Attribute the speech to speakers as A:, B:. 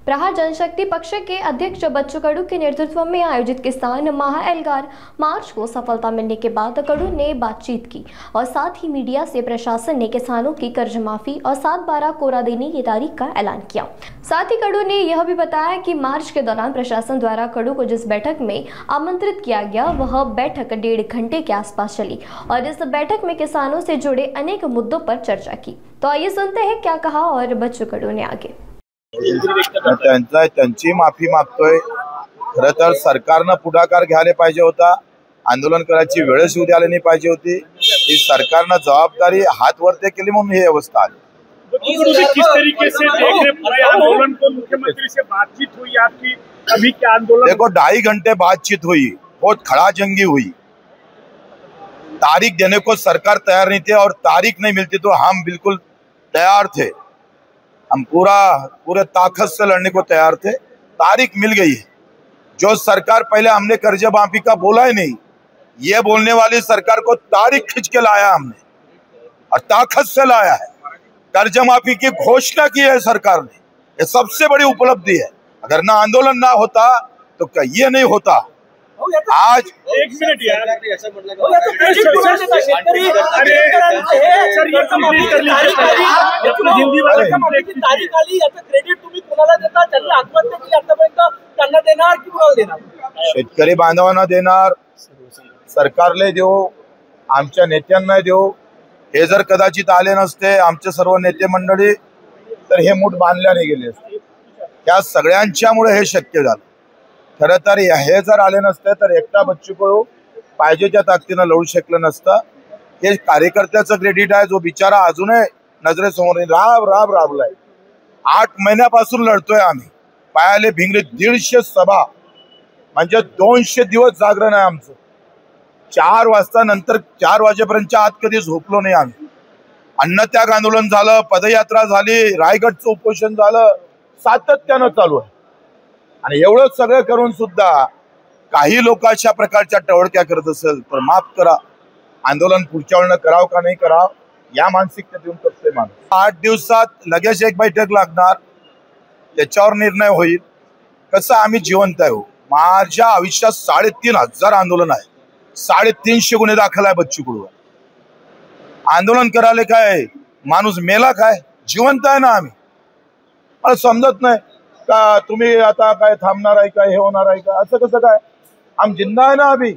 A: प्रहार जनशक्ति पक्ष के अध्यक्ष बच्चू कडू के नेतृत्व में आयोजित किसान महाएल्गार मार्च को सफलता मिलने के बाद कडू ने बातचीत की और साथ ही मीडिया से प्रशासन ने किसानों की कर्ज माफी और 7/12 कोरा देने की तारीख का ऐलान किया। साथ ही कडू ने यह भी बताया कि मार्च के दौरान प्रशासन द्वारा कडू को जिस बैठक में आमंत्रित किया गया वह बैठक 1.5 घंटे के आसपास चली और इस बैठक में किसानों से जुड़े अनेक मुद्दों पर चर्चा की। तो आइए सुनते हैं क्या कहा और बच्चू कडू ने आगे।
B: त्यांची माफी मागतोय। खरं तर सरकारनं पुढाकार घ्यायला पाहिजे होता, आंदोलन करायची वेळच येऊ द्यायला नाही पाहिजे होती। ही सरकारनं जबाबदारी हात वरती केली म्हणून ही अवस्था आली।
C: किस तरीके से देख रहे पूरे आंदोलन को? मुख्यमंत्री से बातचीत हुई आपकी? अभी क्या आंदोलन?
B: देखो 2.5 घंटे बातचीत हुई, बहुत खड़ाजंगी हुई। तारीख देने को सरकार तैयार नहीं थे और तारीख नहीं मिलती तो हम बिल्कुल तैयार थे। हम पूरे ताकत से लड़ने को तैयार थे। तारीख मिल गई है। जो सरकार पहले हमने कर्ज माफी का बोला ही नहीं, ये बोलने वाली सरकार को तारीख खींच के लाया हमने और ताकत से लाया है। कर्ज माफी की घोषणा की है सरकार ने, ये सबसे बड़ी उपलब्धि है। अगर ना आंदोलन ना होता तो ये नहीं होता। आज
C: एक मिनट यार,
B: शेतकरी बांधवांना देणार, सरकारले देऊ, आमच्या नेत्यांना देऊ। हे जर कदाचित आले नसते आमचे सर्व नेते मंडळी तर हे मूठ बांधल्या नाही गेले असते। त्या सगळ्यांच्यामुळे हे शक्य झालं। खरं तर हे जर आले नसते तर एकटा बच्चू कडू पाहिजे त्या ताकदीनं लढू शकलं नसतं। हे कार्यकर्त्याचं क्रेडिट आहे, जो बिचारा अजूनही नजरेसमोर राबलाय। 8 महिन्यापासून लढतोय आम्ही। पायाले भिंगरी 150 सभा म्हणजे 200 दिवस जागरण आहे आमचं। 4 वाजता नंतर 4 वाजेपर्यंतच्या आत कधी झोपलो नाही आम्ही। अन्नत्याग आंदोलन झालं, पदयात्रा झाली, रायगडचं उपोषण झालं, सातत्यानं चालू आहे। आणि एवढं सगळं करून सुद्धा काही लोक अशा प्रकारच्या टवळक्या करत असेल तर माफ करा। आंदोलन पुढच्या वेळेला करावं का नाही करावं या मानसिकतेत येऊन करतोय माणूस। 8 दिवसात लगेच एक बैठक लागणार, त्याच्यावर निर्णय होईल कसं आम्ही जिवंत आहे। माझ्या आयुष्यात 3,500 आंदोलन आहे, 350 गुन्हे दाखल आहे बच्चू कडू। आंदोलन करायला काय माणूस मेला काय? जिवंत आहे ना आम्ही। मला समजत नाही का तुम्ही आता काय थांबणार आहे का, हे होणार आहे का, असं कसं काय? हम जिंदा है ना अभी।